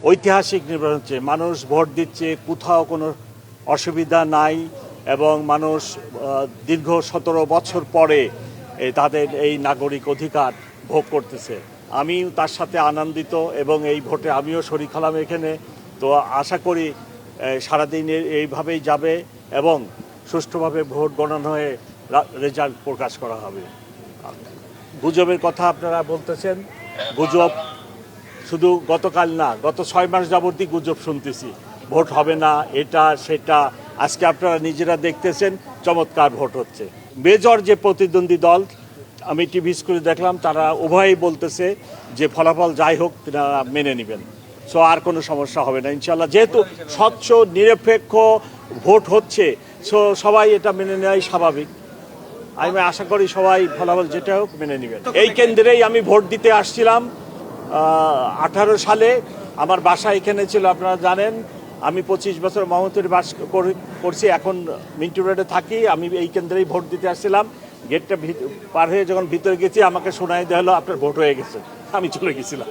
ঐতিহাসিক নির্বাচন হচ্ছে, মানুষ ভোট দিচ্ছে, কোথাও কোনো অসুবিধা নাই এবং মানুষ দীর্ঘ 17 বছর পরে তাদের এই নাগরিক অধিকার ভোগ করতেছে। আমি তার সাথে আনন্দিত এবং এই ভোটে আমিও শরীক হলাম এখানে। তো আশা করি সারাদিন এইভাবেই যাবে এবং সুষ্ঠুভাবে ভোট গণনা হয়ে রেজাল্ট প্রকাশ করা হবে। গুজবের কথা আপনারা বলতেছেন, গুজব শুধু গতকাল না, গত 6 মাস যাবতই গুজব শুনতেছি, ভোট হবে না, এটা সেটা। আজকে আপনারা নিজেরা দেখতেছেন চমৎকার ভোট হচ্ছে। মেজর যে প্রতিদ্বন্দ্বী দল, আমি টিভি স্ক্রিনে দেখলাম, তারা উভয়ই বলতেছে যে ফলাফল যাই হোক তারা মেনে নেবেন। সো আর কোনো সমস্যা হবে না ইনশাল্লাহ। যেহেতু স্বচ্ছ নিরপেক্ষ ভোট হচ্ছে, সো সবাই এটা মেনে নেওয়াই স্বাভাবিক। আমি আশা করি সবাই ফলাফল যেটা হোক মেনে নেবেন। এই কেন্দ্রেই আমি ভোট দিতে আসছিলাম 18 সালে। আমার বাসা এখানে ছিল, আপনারা জানেন। আমি 25 বছর মোহাম্মদপুরে বাস করছি, এখন মিন্টু রোডে থাকি। আমি এই কেন্দ্রেই ভোট দিতে আসছিলাম। গেটটা পার হয়ে যখন ভিতরে গেছি, আমাকে শোনাই দেওয়া হলো আপনার ভোট হয়ে গেছে। আমি চলে গেছিলাম।